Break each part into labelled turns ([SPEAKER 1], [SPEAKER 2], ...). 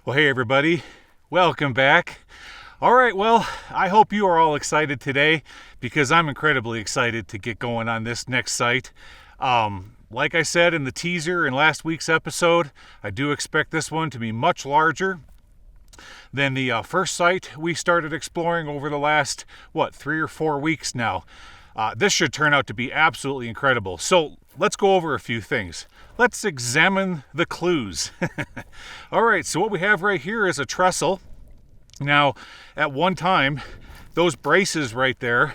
[SPEAKER 1] Well, hey everybody, welcome back. All right, well, I hope you are all excited today because I'm incredibly excited to get going on this next site. Like I said in the teaser in last week's episode, I do expect this one to be much larger than the first site we started exploring over the last, 3 or 4 weeks now. This should turn out to be absolutely incredible. So let's go over a few things. Let's examine the clues. All right, so what we have right here is a trestle. Now, at one time, those braces right there,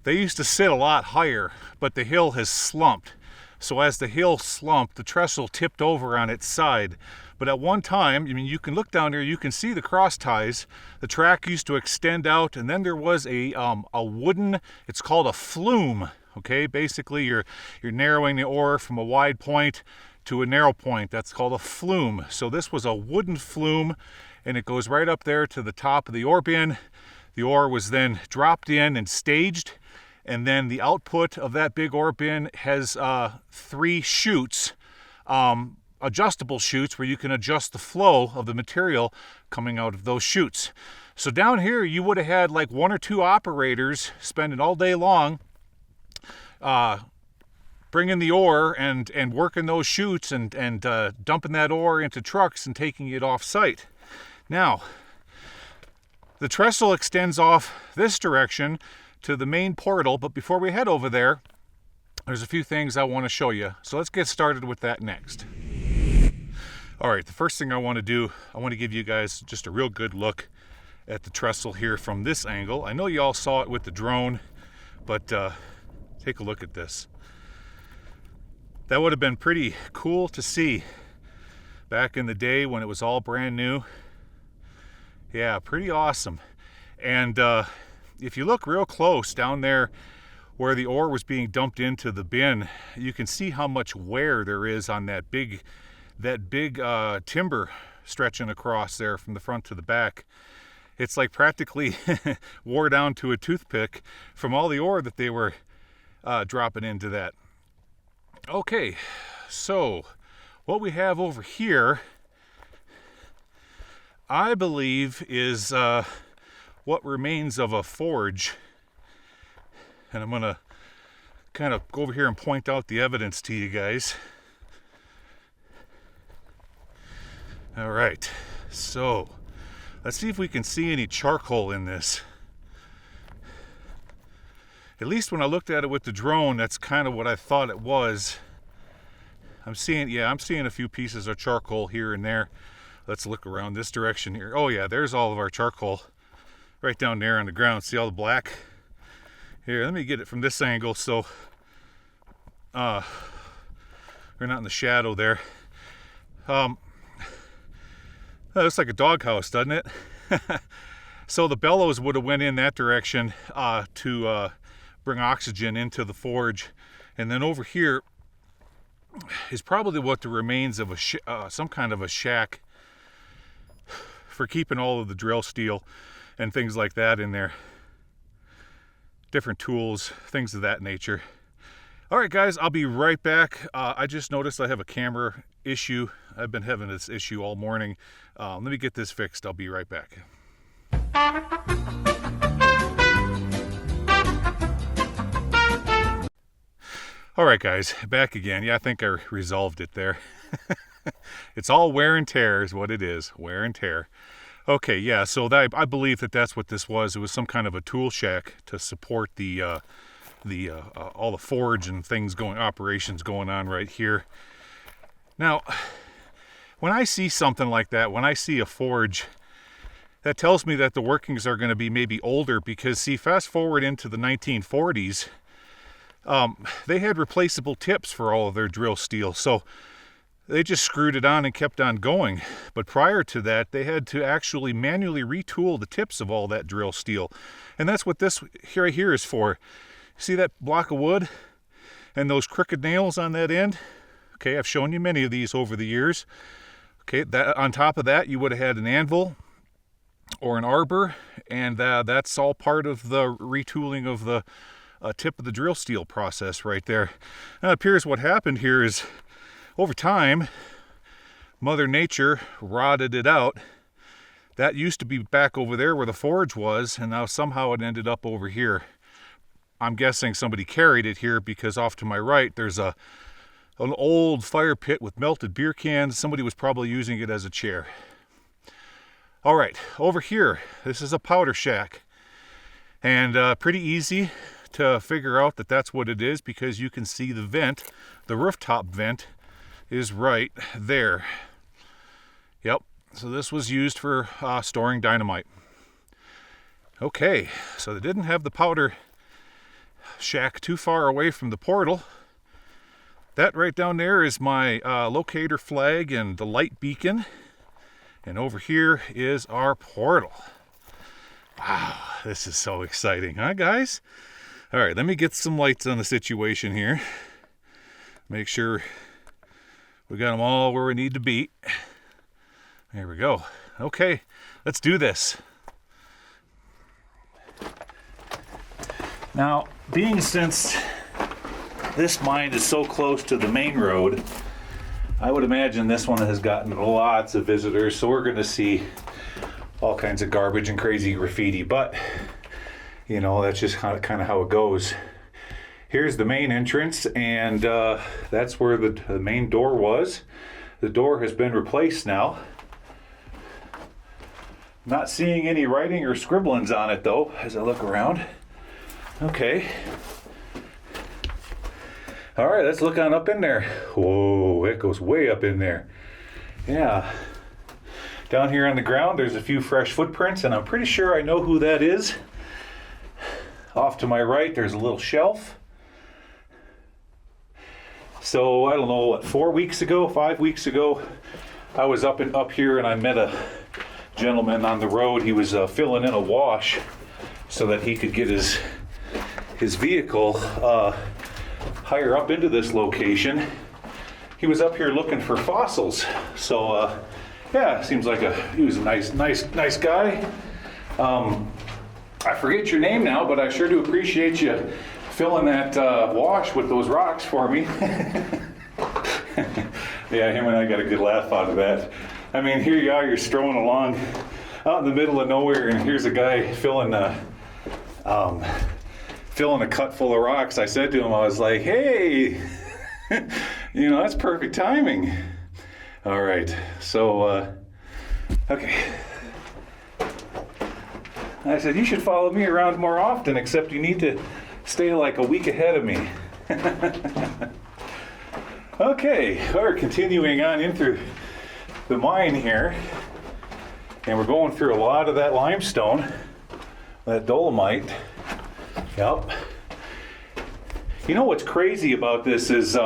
[SPEAKER 1] they used to sit a lot higher, but the hill has slumped. So as the hill slumped, the trestle tipped over on its side. But at one time, I mean, you can look down there, you can see the cross ties. The track used to extend out, and then there was a wooden, it's called a flume. Okay, basically you're narrowing the ore from a wide point to a narrow point. That's called a flume. So this was a wooden flume, and it goes right up there to the top of the ore bin. The ore was then dropped in and staged, and then the output of that big ore bin has 3 chutes, adjustable chutes where you can adjust the flow of the material coming out of those chutes. So down here you would have had like 1 or 2 operators spending all day long bringing the ore and working those chutes and dumping that ore into trucks and taking it off site. Now, the trestle extends off this direction to the main portal, but before we head over there, there's a few things I want to show you. So let's get started with that next. All right, the first thing I want to do, I want to give you guys just a real good look at the trestle here from this angle. I know you all saw it with the drone, but take a look at this. That would have been pretty cool to see back in the day when it was all brand new. Yeah, pretty awesome. And if you look real close down there where the ore was being dumped into the bin, you can see how much wear there is on that big timber stretching across there from the front to the back. It's like practically wore down to a toothpick from all the ore that they were dropping into that. Okay, so what we have over here, I believe, is what remains of a forge. And I'm gonna kind of go over here and point out the evidence to you guys. All right, so let's see if we can see any charcoal in this. At least when I looked at it with the drone, that's kind of what I thought it was. I'm seeing a few pieces of charcoal here and there. Let's look around this direction here. Oh yeah, there's all of our charcoal right down there on the ground. See all the black? Here, let me get it from this angle so we're not in the shadow there. That looks like a doghouse, doesn't it? So the bellows would have went in that direction to bring oxygen into the forge, and then over here is probably what the remains of some kind of a shack for keeping all of the drill steel and things like that in there. Different tools, things of that nature. All right, guys, I'll be right back. I just noticed I have a camera issue. I've been having this issue all morning. Let me get this fixed. I'll be right back. All right, guys, back again. Yeah, I think I resolved it there. It's all wear and tear is what it is, wear and tear. Okay, yeah, so I believe that's what this was. It was some kind of a tool shack to support the all the forge and things operations going on right here. Now, when I see something like that, when I see a forge, that tells me that the workings are going to be maybe older because, see, fast forward into the 1940s, they had replaceable tips for all of their drill steel. So they just screwed it on and kept on going. But prior to that, they had to actually manually retool the tips of all that drill steel. And that's what this right here is for. See that block of wood and those crooked nails on that end? Okay, I've shown you many of these over the years. Okay, that on top of that, you would have had an anvil or an arbor, and that's all part of the retooling of the tip of the drill steel process right there. And it appears what happened here is, over time, Mother Nature rotted it out. That used to be back over there where the forge was, and now somehow it ended up over here. I'm guessing somebody carried it here because off to my right there's an old fire pit with melted beer cans. Somebody was probably using it as a chair. All right, over here, this is a powder shack. And pretty easy to figure out that that's what it is because you can see the vent, the rooftop vent is right there. Yep, so this was used for storing dynamite. Okay, so they didn't have the powder shack too far away from the portal. That right down there is my locator flag and the light beacon. And over here is our portal. Wow, this is so exciting, huh guys? All right, let me get some lights on the situation here. Make sure we got them all where we need to be. There we go. Okay, let's do this. Now, since this mine is so close to the main road, I would imagine this one has gotten lots of visitors, so we're going to see all kinds of garbage and crazy graffiti, but you know, that's just kind of how it goes. Here's the main entrance, and that's where the main door was. The door has been replaced now. Not seeing any writing or scribblings on it though as I look around. Okay. All right, let's look on up in there. Whoa, it goes way up in there. Yeah. Down here on the ground, there's a few fresh footprints, and I'm pretty sure I know who that is. Off to my right, there's a little shelf. So, I don't know, what, 4 weeks ago, 5 weeks ago, I was up here and I met a gentleman on the road. He was filling in a wash so that he could get his vehicle higher up into this location. He was up here looking for fossils. So, yeah, seems like he was a nice guy. I forget your name now, but I sure do appreciate you filling that wash with those rocks for me. Yeah, him and I got a good laugh out of that. I mean, here you are, you're strolling along out in the middle of nowhere, and here's a guy filling a cut full of rocks. I said to him, I was like, hey, you know, that's perfect timing. All right, so, okay. I said, you should follow me around more often, except you need to stay like a week ahead of me. Okay, we're continuing on in through the mine here, and we're going through a lot of that limestone, that dolomite. Yep. You know what's crazy about this is,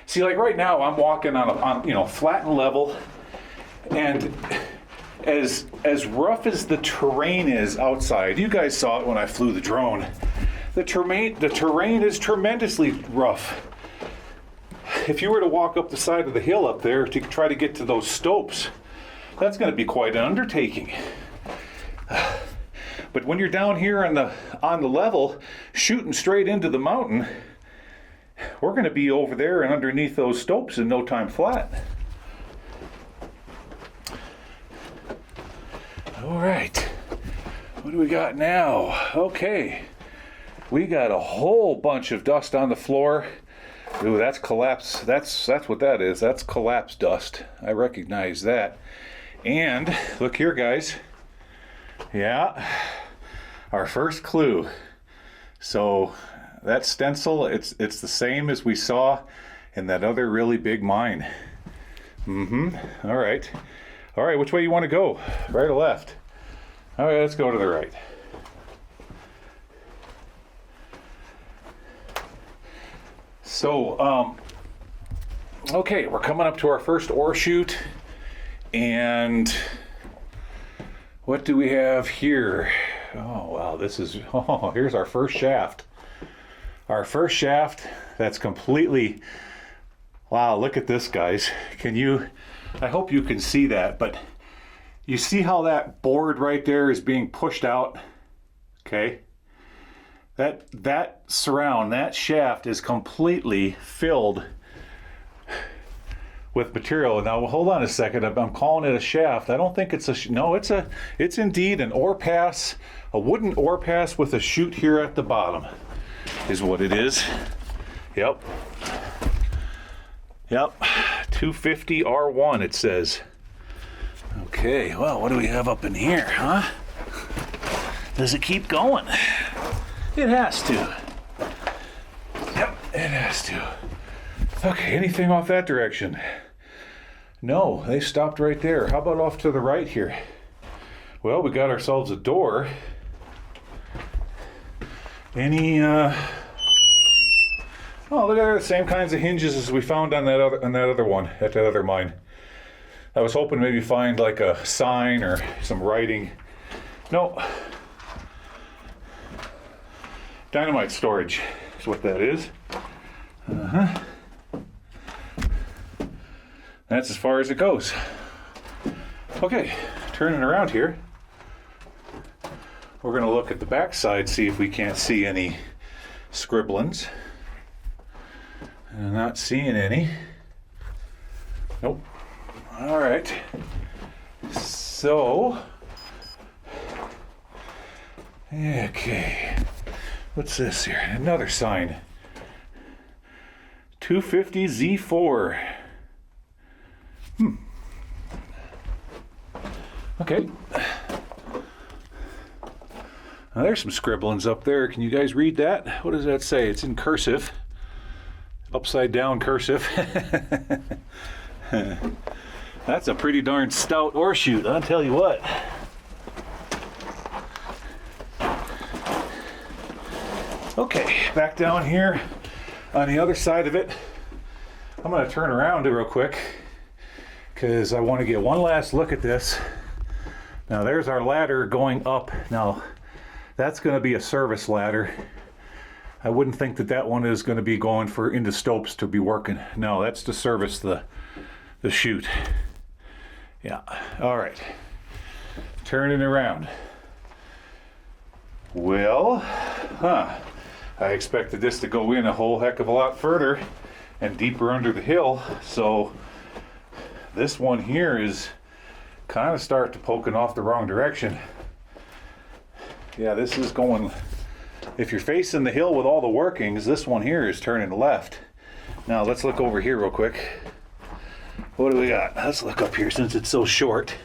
[SPEAKER 1] see, like right now I'm walking on flat and level, and as rough as the terrain is outside, you guys saw it when I flew the drone. The terrain is tremendously rough. If you were to walk up the side of the hill up there to try to get to those stopes, that's going to be quite an undertaking. But when you're down here on the level, shooting straight into the mountain, we're going to be over there and underneath those stopes in no time flat. All right, what do we got now? Okay, we got a whole bunch of dust on the floor. Ooh, that's collapse. That's what that is. That's collapse dust. I recognize that. And look here, guys. Yeah, our first clue. So that stencil, it's the same as we saw in that other really big mine. All right. All right, which way you want to go? Right or left? All right, let's go to the right. So, okay, we're coming up to our first ore chute, and what do we have here? Oh, wow, here's our first shaft. Our first shaft that's completely, wow, look at this, guys. I hope you can see that, but you see how that board right there is being pushed out? Okay. That shaft is completely filled with material. Now hold on a second, I'm calling it a shaft. I don't think it's a no, it's indeed an ore pass, a wooden ore pass with a chute here at the bottom is what it is. Yep, 250 R1 it says. Okay, well, what do we have up in here, huh? Does it keep going? It has to. Yep, it has to. Okay, anything off that direction? No, they stopped right there. How about off to the right here? Well, we got ourselves a door. Any, oh, look at the same kinds of hinges as we found on that other one, at that other mine. I was hoping maybe find like a sign or some writing. No. Dynamite storage is what that is. Uh-huh. That's as far as it goes. Okay, turning around here. We're gonna look at the back side, see if we can't see any scribblings. I'm not seeing any. Nope. All right. So, okay. What's this here? Another sign. 250 Z4. Okay. Now there's some scribblings up there. Can you guys read that? What does that say? It's in cursive. Upside down cursive. That's a pretty darn stout ore chute, I'll tell you what. Okay, back down here on the other side of it. I'm going to turn around real quick because I want to get one last look at this. Now there's our ladder going up. Now that's going to be a service ladder. I wouldn't think that that one is going to be going for into stopes to be working. No, that's to service the chute. Yeah, all right. Turning around. Well, I expected this to go in a whole heck of a lot further and deeper under the hill. So this one here is kind of start to poking off the wrong direction. Yeah, this is going, if you're facing the hill with all the workings, this one here is turning left. Now let's look over here real quick. What do we got? Let's look up here since it's so short.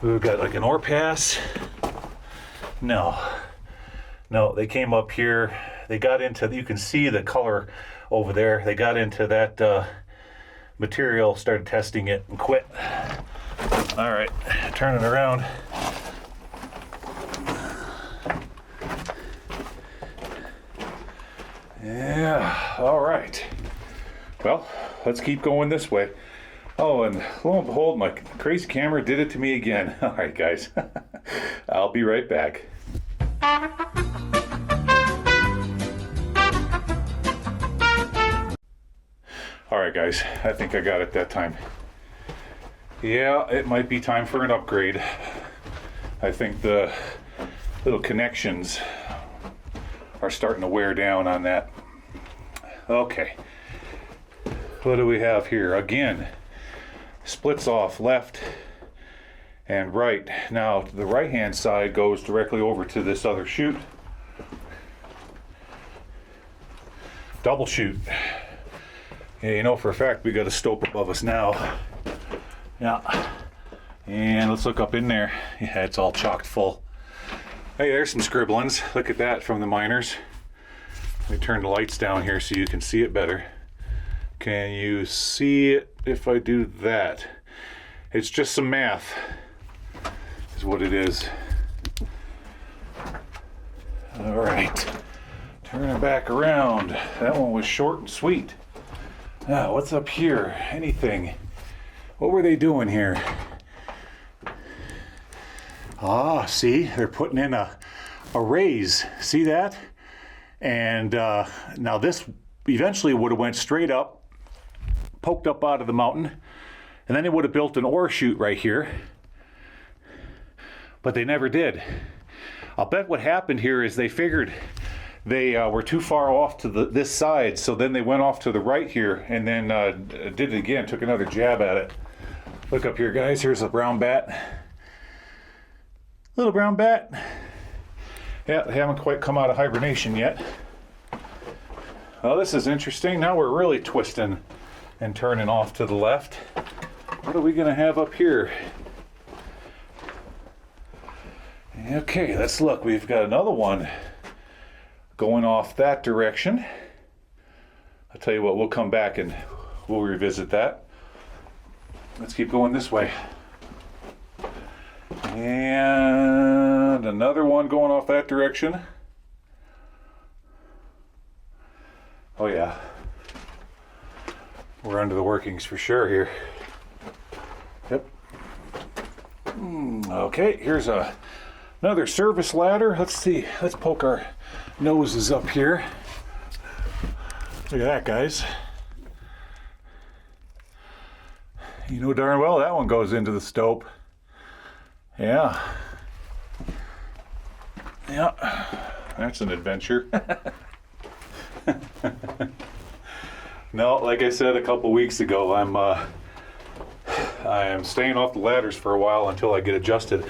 [SPEAKER 1] We've got like an ore pass. No, they came up here. They got into, you can see the color over there. They got into that material, started testing it and quit. All right, turning around. Yeah, all right. Well, let's keep going this way. Oh, and lo and behold, my crazy camera did it to me again. All right, guys. I'll be right back. All right, guys. I think I got it that time. Yeah, it might be time for an upgrade. I think the little connections are starting to wear down on that. Okay. What do we have here? Again, splits off left and right. Now, the right-hand side goes directly over to this other chute. Double chute. Yeah, you know for a fact we got a stope above us now. Yeah. And let's look up in there. Yeah, it's all chocked full. Hey, there's some scribblings. Look at that from the miners. Let me turn the lights down here so you can see it better. Can you see it if I do that? It's just some math, is what it is. All right, turn it back around. That one was short and sweet. Now, what's up here? Anything? What were they doing here? Ah, see, they're putting in a raise. See that? And now this eventually would have went straight up, poked up out of the mountain, and then they would have built an ore chute right here. But they never did. I'll bet what happened here is they figured they were too far off to this side, so then they went off to the right here and then did it again, took another jab at it. Look up here, guys. Here's a brown bat. Little brown bat. Yeah, they haven't quite come out of hibernation yet. Well, this is interesting. Now we're really twisting and turning off to the left. What are we going to have up here? Okay, let's look. We've got another one going off that direction. I'll tell you what, we'll come back and we'll revisit that. Let's keep going this way. And another one going off that direction. Oh yeah. We're under the workings for sure here. Yep. Okay, here's another service ladder. Let's see. Let's poke our noses up here. Look at that, guys. You know darn well that one goes into the stope. Yeah. Yeah. That's an adventure. No, like I said a couple weeks ago, I am staying off the ladders for a while until I get adjusted.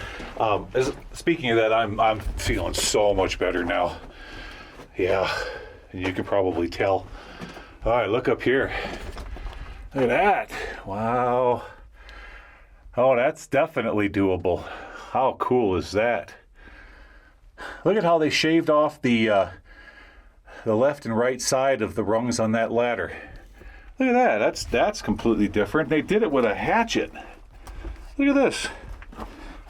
[SPEAKER 1] Speaking of that, I'm feeling so much better now. Yeah, you can probably tell. All right, look up here. Look at that. Wow. Oh, that's definitely doable. How cool is that? Look at how they shaved off the left and right side of the rungs on that ladder. Look at that. That's completely different. They did it with a hatchet. Look at this.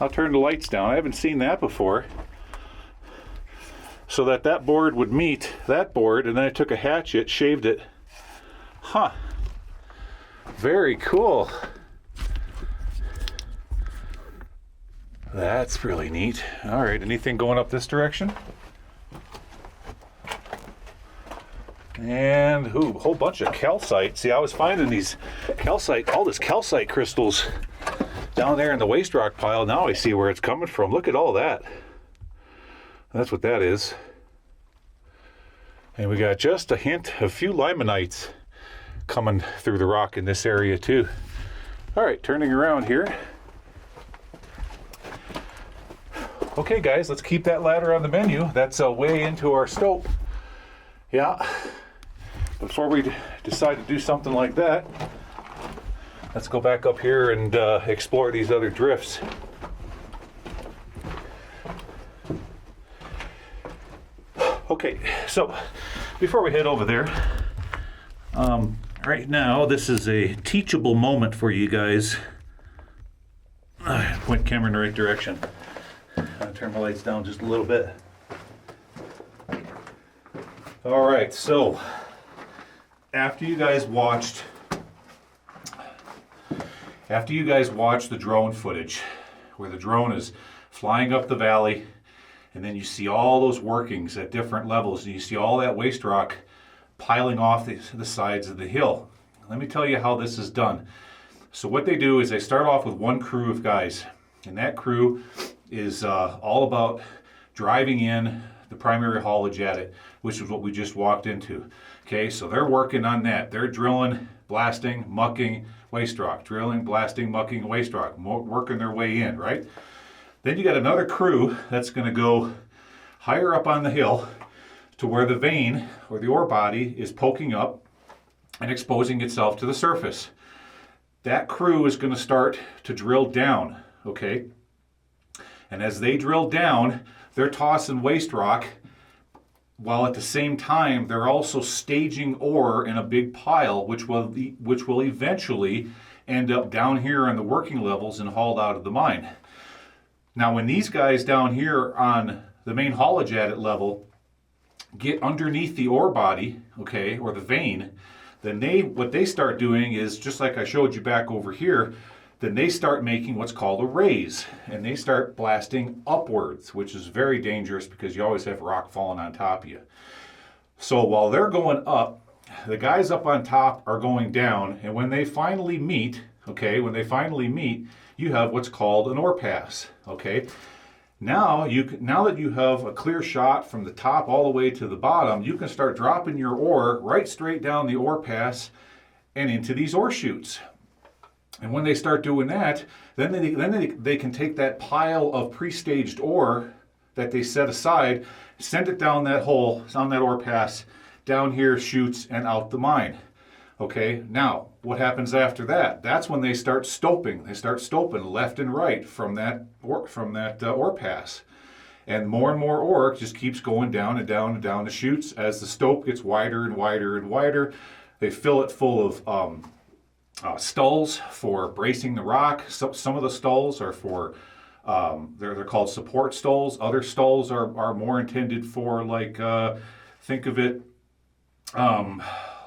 [SPEAKER 1] I'll turn the lights down. I haven't seen that before. So that board would meet that board, and then I took a hatchet, shaved it. Huh. Very cool. That's really neat. All right, anything going up this direction? And a whole bunch of calcite. See, I was finding these all this calcite crystals down there in the waste rock pile. Now I see where it's coming from. Look at all that. That's what that is. And we got just a few limonites coming through the rock in this area too. All right, turning around here. Okay, guys, let's keep that ladder on the menu. That's way into our stope. Yeah. Before we decide to do something like that, let's go back up here and explore these other drifts. Okay, so before we head over there, right now this is a teachable moment for you guys. Point camera in the right direction. I'll turn my lights down just a little bit. All right, so after you guys watched the drone footage where the drone is flying up the valley, and then you see all those workings at different levels, and you see all that waste rock piling off the sides of the hill. Let me tell you how this is done. So what they do is they start off with one crew of guys, and that crew is all about driving in the primary haulage at it, which is what we just walked into. Okay, so they're working on that. They're drilling, blasting, mucking waste rock, drilling, blasting, mucking waste rock, working their way in, right? Then you got another crew that's going to go higher up on the hill to where the vein or the ore body is poking up and exposing itself to the surface. That crew is going to start to drill down, okay? And as they drill down, they're tossing waste rock, while at the same time they're also staging ore in a big pile, which will eventually end up down here on the working levels and hauled out of the mine. Now, when these guys down here on the main haulage adit level get underneath the ore body, okay, or the vein, then what they start doing is, just like I showed you back over here, then they start making what's called a raise, and they start blasting upwards, which is very dangerous because you always have rock falling on top of you. So while they're going up, the guys up on top are going down, and when they finally meet, you have what's called an ore pass, okay? Now that you have a clear shot from the top all the way to the bottom, you can start dropping your ore right straight down the ore pass and into these ore chutes. And when they start doing that, then they can take that pile of pre-staged ore that they set aside, send it down that hole, down that ore pass, down here, chutes, and out the mine. Okay, now what happens after that? That's when they start stoping. They start stoping left and right from that ore pass. And more ore just keeps going down and down and down the chutes as the stope gets wider and wider and wider. They fill it full of stalls for bracing the rock. Some of the stalls are for, they're called support stalls. Other stalls are more intended for, like, think of it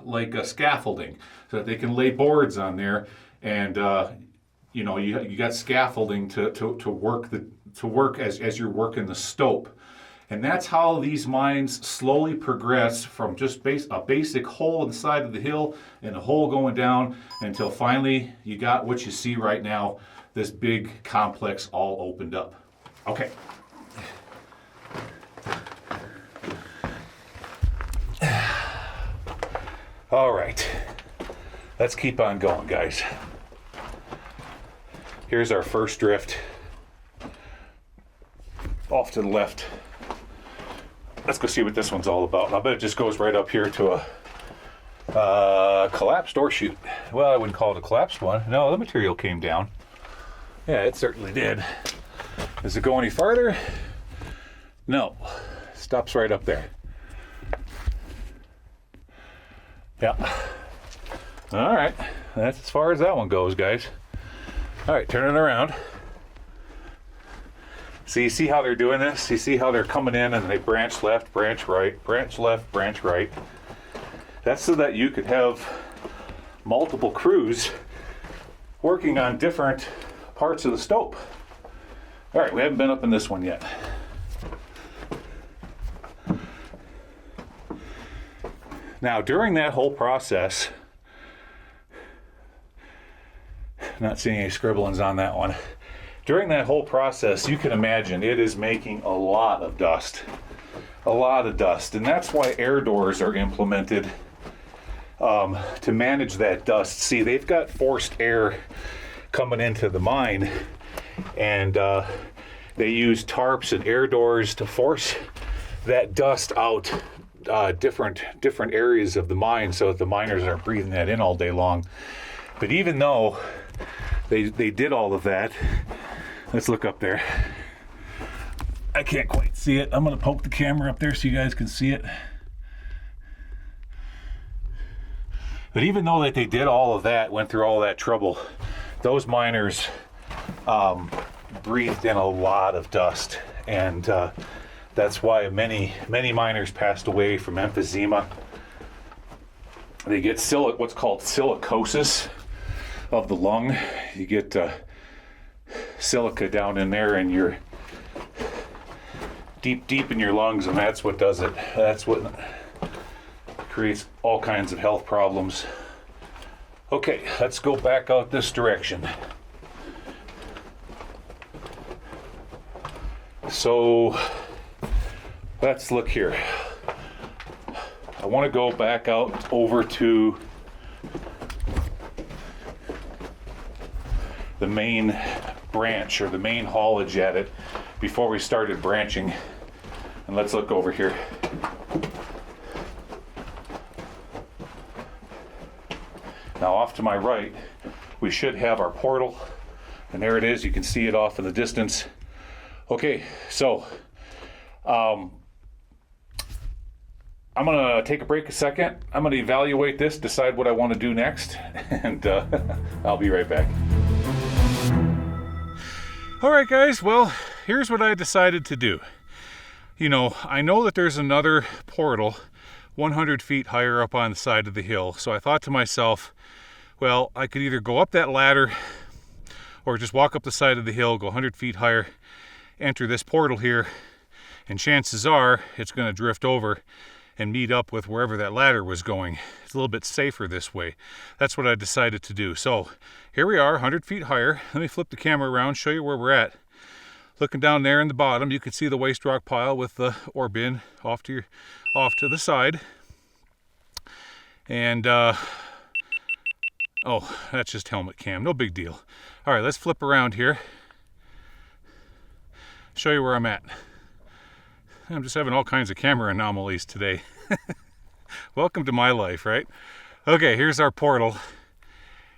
[SPEAKER 1] like a scaffolding, so that they can lay boards on there, and you got scaffolding to work as you're working the stope. And that's how these mines slowly progress from just a basic hole in the side of the hill and a hole going down until finally you got what you see right now, this big complex all opened up. Okay. All right, let's keep on going, guys. Here's our first drift. Off to the left. Let's go see what this one's all about. I bet it just goes right up here to a collapsed ore chute. Well, I wouldn't call it a collapsed one. No, the material came down. Yeah, it certainly did. Does it go any farther? No. Stops right up there. Yeah. All right. That's as far as that one goes, guys. All right, turn it around. So you see how they're doing this? You see how they're coming in and they branch left, branch right, branch left, branch right. That's so that you could have multiple crews working on different parts of the stope. All right, we haven't been up in this one yet. Now, during that whole process, not seeing any scribblings on that one. During that whole process, you can imagine it is making a lot of dust. A lot of dust. And that's why air doors are implemented to manage that dust. See, they've got forced air coming into the mine, and they use tarps and air doors to force that dust out different areas of the mine so that the miners aren't breathing that in all day long. But even though they did all of that, let's look up there. I can't quite see it. I'm going to poke the camera up there so you guys can see it. But even though that they did all of that, went through all that trouble, those miners breathed in a lot of dust, and that's why many miners passed away from emphysema. They get what's called silicosis of the lung. You get silica down in there, and you're deep in your lungs, and that's what does it. That's what creates all kinds of health problems. Okay, let's go back out this direction. So let's look here. I want to go back out over to the main branch, or the main haulage at it, before we started branching. And let's look over here. Now off to my right, we should have our portal, and there it is. You can see it off in the distance. Okay, so I'm gonna take a break a second. I'm gonna evaluate this, decide what I want to do next, and I'll be right back. All right, guys, well, here's what I decided to do. You know, I know that there's another portal 100 feet higher up on the side of the hill, so I thought to myself, well, I could either go up that ladder or just walk up the side of the hill, go 100 feet higher, enter this portal here, and chances are it's going to drift over and meet up with wherever that ladder was going. It's a little bit safer this way. That's what I decided to do. So here we are, 100 feet higher. Let me flip the camera around, show you where we're at. looking down there in the bottom, you can see the waste rock pile with the ore bin off to the side. And oh, that's just helmet cam, no big deal. All right, let's flip around here. Show you where I'm at. I'm just having all kinds of camera anomalies today. Welcome to my life, right? Okay, here's our portal.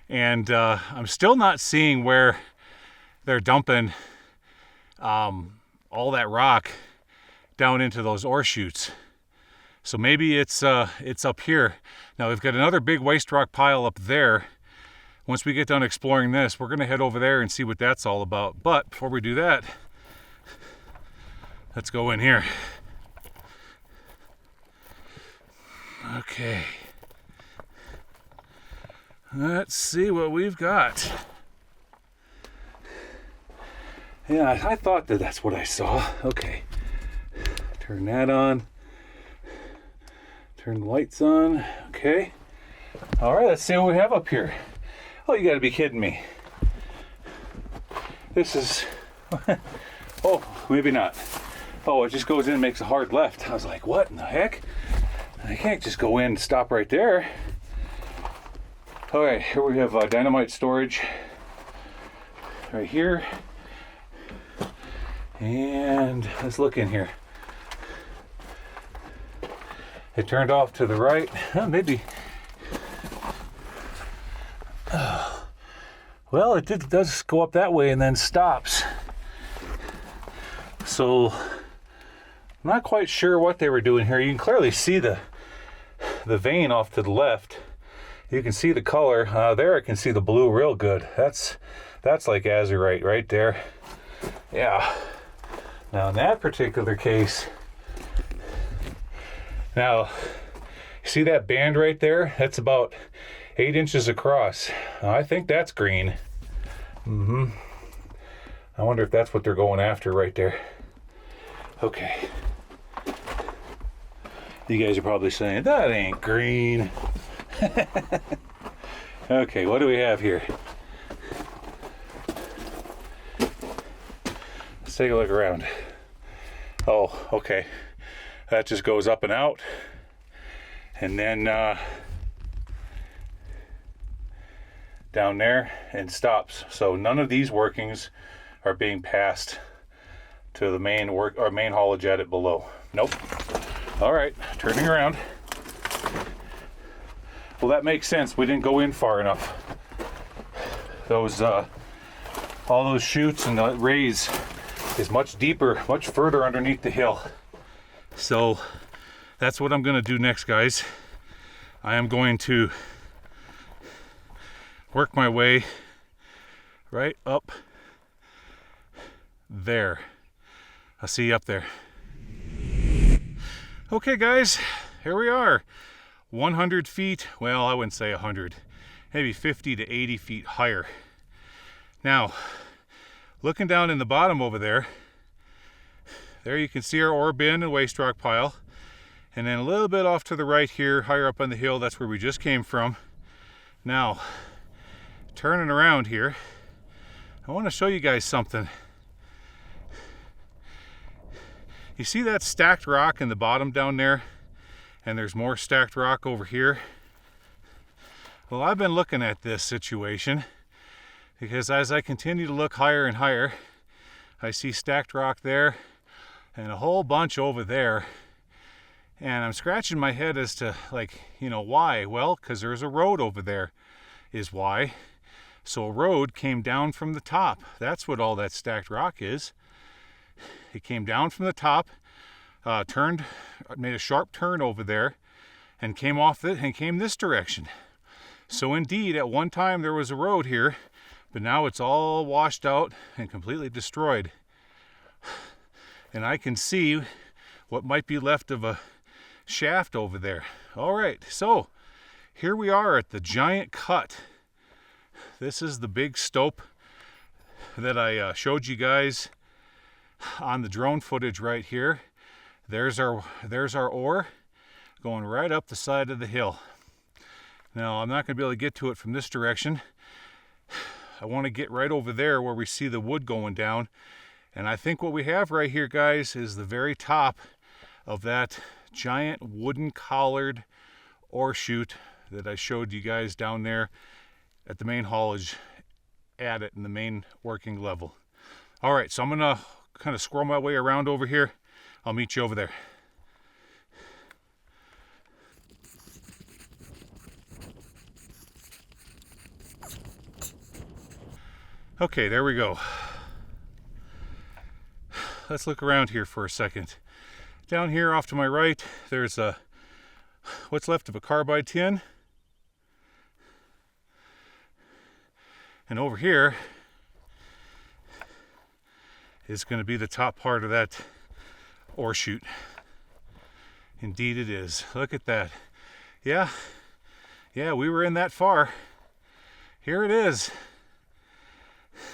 [SPEAKER 1] And I'm still not seeing where they're dumping all that rock down into those ore chutes. So maybe it's up here. Now we've got another big waste rock pile up there. Once we get done exploring this, we're gonna head over there and see what that's all about. But before we do that, let's go in here. Okay. Let's see what we've got. Yeah, I thought that's what I saw. Okay. Turn that on. Turn the lights on. Okay. All right, let's see what we have up here. Oh, you gotta be kidding me. This is... oh, maybe not. Oh, it just goes in and makes a hard left. I was like, what in the heck? I can't just go in and stop right there. Okay, here we have dynamite storage right here. And let's look in here. It turned off to the right. Maybe. Well, it does go up that way and then stops. So, I'm not quite sure what they were doing here. You can clearly see the vein off to the left. You can see the color. There I can see the blue real good. That's like azurite right there. Yeah. Now in that particular case, now see that band right there? That's about 8 inches across. I think that's green. I wonder if that's what they're going after right there. Okay. You guys are probably saying, that ain't green. Okay, what do we have here? Let's take a look around. Oh, okay. That just goes up and out. And then down there and stops. So none of these workings are being passed to the main haulage at it below. Nope. All right, turning around. Well, that makes sense. We didn't go in far enough. Those, all those chutes and the raise is much deeper, much further underneath the hill. So that's what I'm gonna do next, guys. I am going to work my way right up there. I'll see you up there. Okay, guys, here we are. 100 feet, well, I wouldn't say 100, maybe 50 to 80 feet higher. Now, looking down in the bottom over there you can see our ore bin and waste rock pile. And then a little bit off to the right here, higher up on the hill, that's where we just came from. Now, turning around here, I want to show you guys something. You see that stacked rock in the bottom down there? And there's more stacked rock over here. Well, I've been looking at this situation because as I continue to look higher and higher, I see stacked rock there and a whole bunch over there. And I'm scratching my head as to, like, why? Well, because there's a road over there is why. So a road came down from the top. That's what all that stacked rock is. It came down from the top, made a sharp turn over there, and came off it and came this direction. So indeed, at one time there was a road here, but now it's all washed out and completely destroyed. And I can see what might be left of a shaft over there. All right, so here we are at the giant cut. This is the big stope that I showed you guys on the drone footage right here. There's our ore going right up the side of the hill. Now I'm not going to be able to get to it from this direction. I want to get right over there where we see the wood going down And I think what we have right here, guys, is the very top of that giant wooden collared ore chute that I showed you guys down there at the main haulage at it in the main working level. All right, so I'm gonna kind of squirrel my way around over here. I'll meet you over there. Okay, there we go. Let's look around here for a second. Down here off to my right, there's what's left of a carbide tin. And over here is going to be the top part of that ore chute. Indeed it is. Look at that. Yeah, we were in that far. Here it is.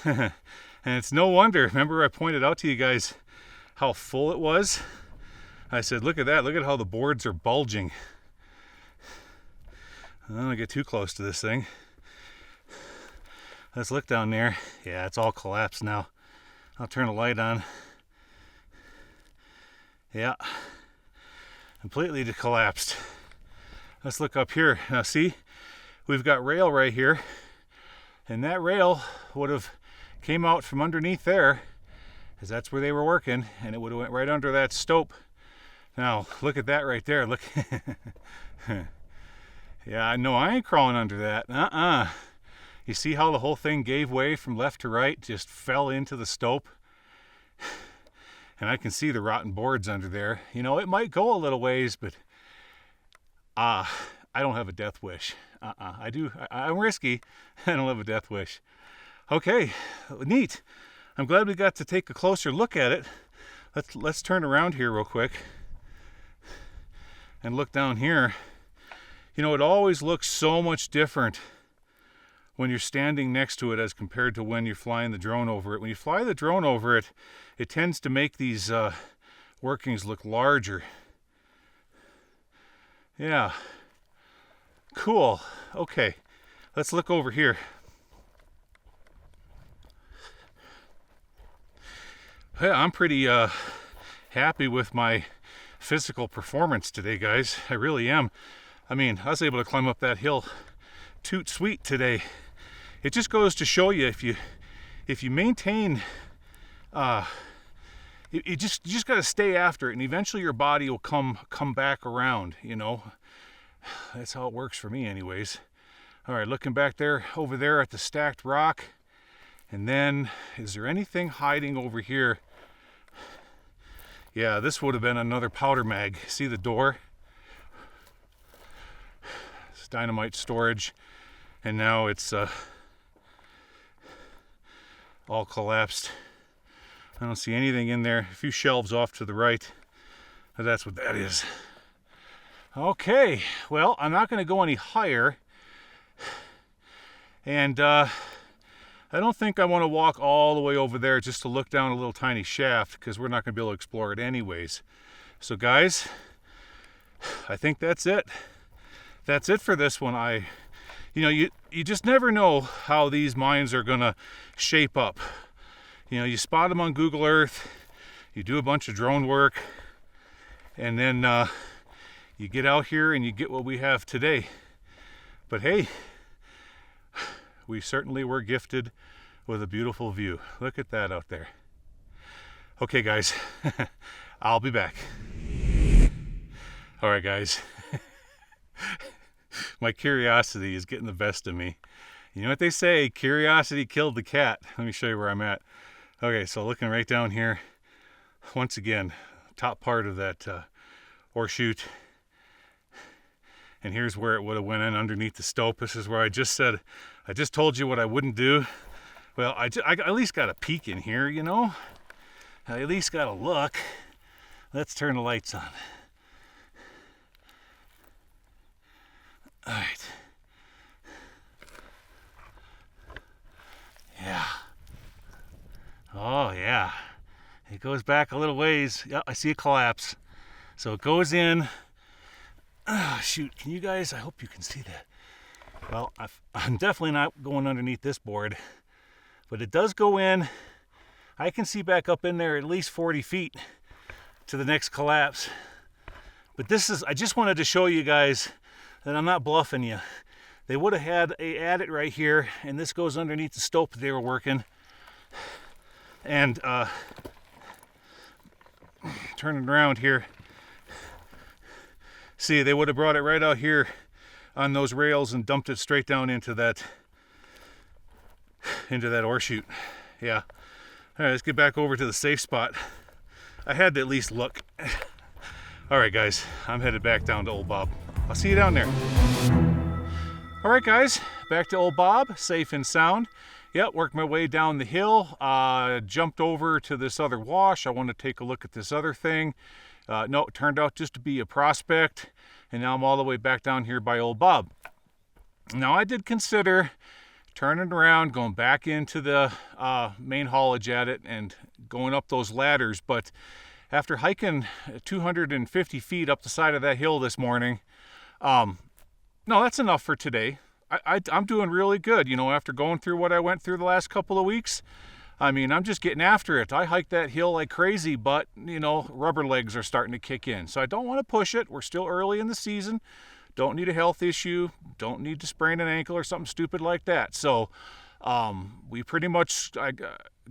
[SPEAKER 1] And it's no wonder. Remember I pointed out to you guys how full it was? I said, look at that. Look at how the boards are bulging. I don't want to get too close to this thing. Let's look down there. Yeah, it's all collapsed now. I'll turn the light on. Yeah, completely collapsed. Let's look up here. Now see, we've got rail right here. And that rail would have came out from underneath there, because that's where they were working, and it would have went right under that stope. Now, look at that right there. Look. Yeah, no, I ain't crawling under that. You see how the whole thing gave way from left to right, just fell into the stope? And I can see the rotten boards under there. You know, it might go a little ways, but I don't have a death wish. I'm risky. I don't have a death wish. Okay, neat. I'm glad we got to take a closer look at it. Let's turn around here real quick and look down here. You know, it always looks so much different when you're standing next to it as compared to when you're flying the drone over it. When you fly the drone over it, it tends to make these workings look larger. Yeah. Cool. Okay, let's look over here. Yeah, I'm pretty happy with my physical performance today, guys. I really am. I mean, I was able to climb up that hill toot sweet today. It just goes to show you, if you maintain, you just got to stay after it, and eventually your body will come back around. You know, that's how it works for me, anyways. All right, looking back there, over there at the stacked rock, and then is there anything hiding over here? Yeah, this would have been another powder mag. See the door? It's dynamite storage, and now it's all collapsed. I don't see anything in there. A few shelves off to the right. That's what that is. Okay, well, I'm not going to go any higher, and I don't think I want to walk all the way over there just to look down a little tiny shaft, because we're not going to be able to explore it anyways. So guys, I think that's it. That's it for this one. You just never know how these mines are going to shape up. You know, you spot them on Google Earth, you do a bunch of drone work, and then you get out here and you get what we have today. But hey, we certainly were gifted with a beautiful view. Look at that out there. Okay, guys, I'll be back. All right, guys. My curiosity is getting the best of me. You know what they say, curiosity killed the cat. Let me show you where I'm at. Okay, so looking right down here, once again, top part of that ore chute. And here's where it would have went in underneath the stope. This is where I just told you what I wouldn't do. Well, I at least got a peek in here, you know? I at least got a look. Let's turn the lights on. All right. Yeah. Oh, yeah. It goes back a little ways. Yeah, I see a collapse. So it goes in. Oh, shoot. Can you guys? I hope you can see that. Well, I'm definitely not going underneath this board. But it does go in I can see back up in there at least 40 feet to the next collapse. But this is, I just wanted to show you guys that I'm not bluffing you. They would have had a adit right here, and this goes underneath the stope that they were working. And turning around here, see, they would have brought it right out here on those rails and dumped it straight down into that ore chute. Yeah. All right, let's get back over to the safe spot. I had to at least look. All right, guys, I'm headed back down to Old Bob. I'll see you down there. All right, guys, back to Old Bob, safe and sound. Yep, worked my way down the hill, jumped over to this other wash. I want to take a look at this other thing. No, it turned out just to be a prospect, and now I'm all the way back down here by Old Bob. Now, I did consider turning around, going back into the main haulage at it and going up those ladders, but after hiking 250 feet up the side of that hill this morning, no, that's enough for today. I'm doing really good, you know, after going through what I went through the last couple of weeks. I mean, I'm just getting after it. I hiked that hill like crazy, but, you know, rubber legs are starting to kick in. So I don't want to push it. We're still early in the season. Don't need a health issue. Don't need to sprain an ankle or something stupid like that. So we pretty much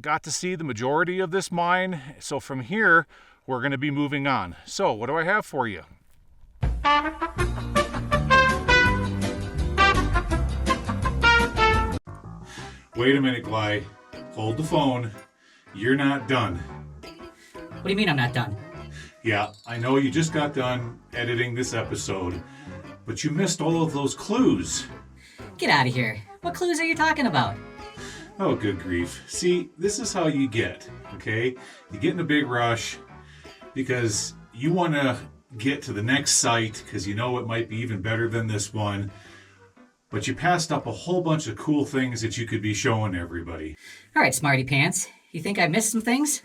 [SPEAKER 1] got to see the majority of this mine. So from here, we're going to be moving on. So what do I have for you? Wait a minute, Gly. Hold the phone. You're not done.
[SPEAKER 2] What do you mean I'm not done?
[SPEAKER 1] Yeah, I know you just got done editing this episode, but you missed all of those clues.
[SPEAKER 2] Get out of here. What clues are you talking about?
[SPEAKER 1] Oh, good grief. See, this is how you get, okay? You get in a big rush because you want to get to the next site because you know it might be even better than this one, but you passed up a whole bunch of cool things that you could be showing everybody.
[SPEAKER 2] All right, smarty pants. You think I missed some things?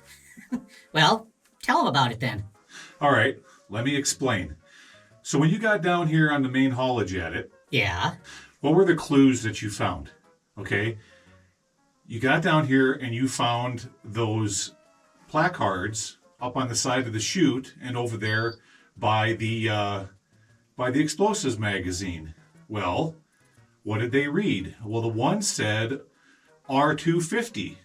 [SPEAKER 2] Well, tell them about it then.
[SPEAKER 1] All right, let me explain. So when you got down here on the main haulage at it,
[SPEAKER 2] yeah,
[SPEAKER 1] what were the clues that you found? Okay, you got down here and you found those placards up on the side of the chute and over there by the explosives magazine. Well, what did they read? Well, the one said R250.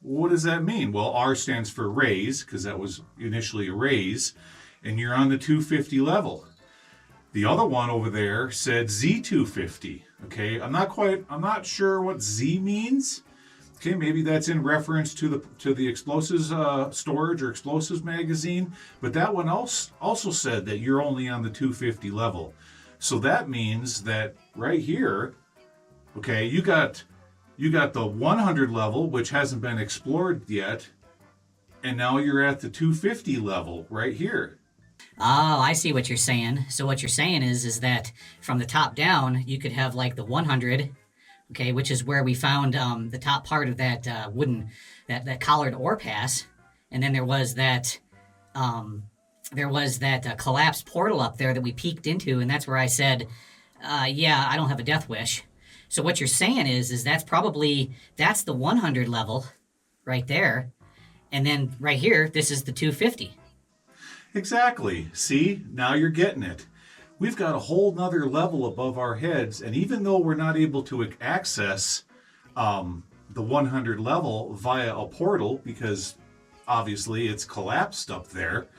[SPEAKER 1] What does that mean? Well, R stands for raise, because that was initially a raise, and you're on the 250 level. The other one over there said Z250. Okay, I'm not sure what Z means. Okay, maybe that's in reference to the explosives storage or explosives magazine, but that one also said that you're only on the 250 level. So that means that right here, okay, you got the 100 level, which hasn't been explored yet, and now you're at the 250 level right here.
[SPEAKER 2] Oh, I see what you're saying. So what you're saying is that from the top down, you could have like the 100, okay, which is where we found the top part of that wooden, that collared ore pass, and then there was that collapsed portal up there that we peeked into, and that's where I said, yeah, I don't have a death wish. So what you're saying is that's the 100 level right there, and then right here, this is the 250.
[SPEAKER 1] Exactly. See, now you're getting it. We've got a whole nother level above our heads, and even though we're not able to access the 100 level via a portal, because obviously it's collapsed up there,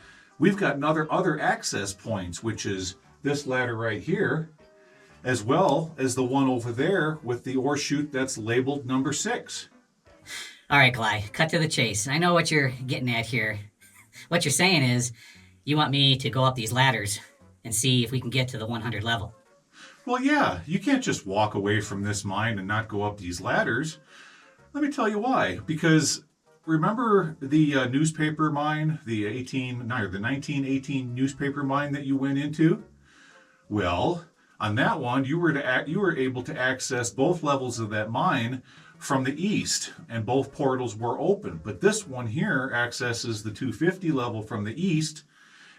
[SPEAKER 1] we've got other access points, which is this ladder right here, as well as the one over there with the ore chute that's labeled number 6.
[SPEAKER 2] All right, Gly, cut to the chase. I know what you're getting at here. What you're saying is you want me to go up these ladders and see if we can get to the 100 level.
[SPEAKER 1] Well, yeah, you can't just walk away from this mine and not go up these ladders. Let me tell you why. Because remember the newspaper mine, the 1918 newspaper mine that you went into? Well, on that one, you were able to access both levels of that mine from the east, and both portals were open. But this one here accesses the 250 level from the east,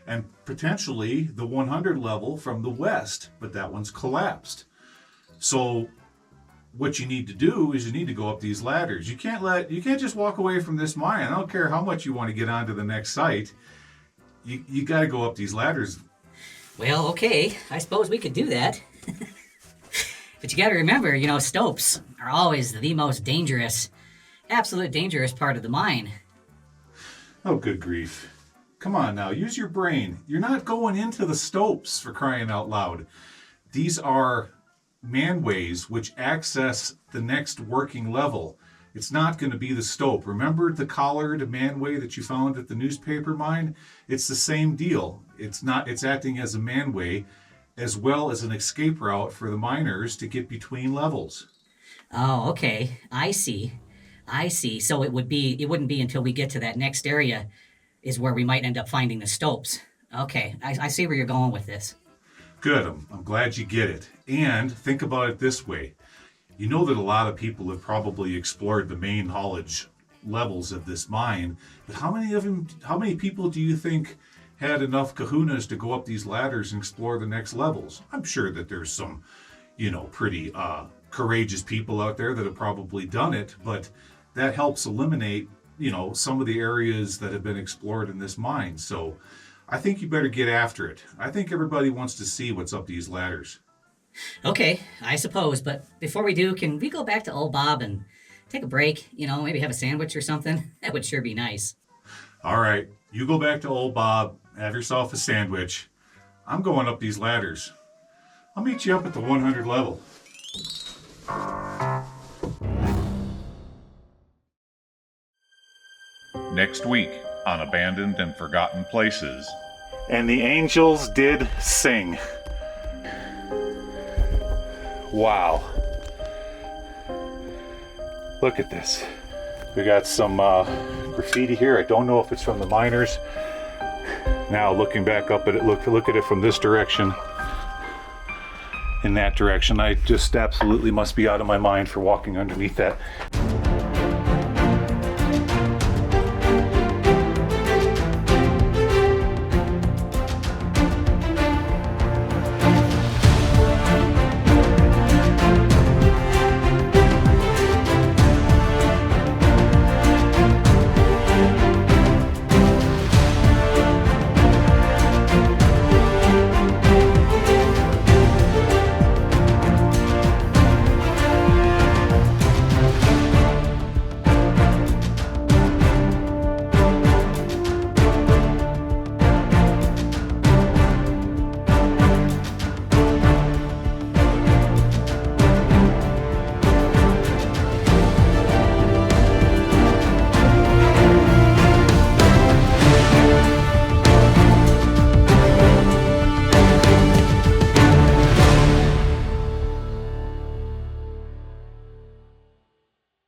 [SPEAKER 1] and potentially the 100 level from the west, but that one's collapsed. So what you need to do is you need to go up these ladders. You can't just walk away from this mine. I don't care how much you want to get on to the next site. You got to go up these ladders.
[SPEAKER 2] Well, okay, I suppose we could do that. But you got to remember, stopes are always the most dangerous, absolute dangerous part of the mine.
[SPEAKER 1] Oh, good grief. Come on now, use your brain. You're not going into the stopes, for crying out loud. These are manways which access the next working level. It's not going to be the stope. Remember the collared manway that you found at the newspaper mine? It's the same deal. It's acting as a manway as well as an escape route for the miners to get between levels.
[SPEAKER 2] Oh, okay. I see. So it wouldn't be until we get to that next area is where we might end up finding the stopes. Okay, I see where you're going with this.
[SPEAKER 1] Good, I'm glad you get it. And think about it this way. You know that a lot of people have probably explored the main haulage levels of this mine, but how many people do you think had enough kahunas to go up these ladders and explore the next levels? I'm sure that there's some, pretty courageous people out there that have probably done it, but that helps eliminate, some of the areas that have been explored in this mine. So I think you better get after it. I think everybody wants to see what's up these ladders.
[SPEAKER 2] Okay, I suppose, but before we do, can we go back to old Bob and take a break? Maybe have a sandwich or something? That would sure be nice.
[SPEAKER 1] All right, you go back to old Bob, have yourself a sandwich. I'm going up these ladders. I'll meet you up at the 100 level.
[SPEAKER 3] Next week on Abandoned and Forgotten Places.
[SPEAKER 1] And the angels did sing. Wow. Look at this. We got some graffiti here. I don't know if it's from the miners. Now looking back up at it, look at it from this direction. In that direction, I just absolutely must be out of my mind for walking underneath that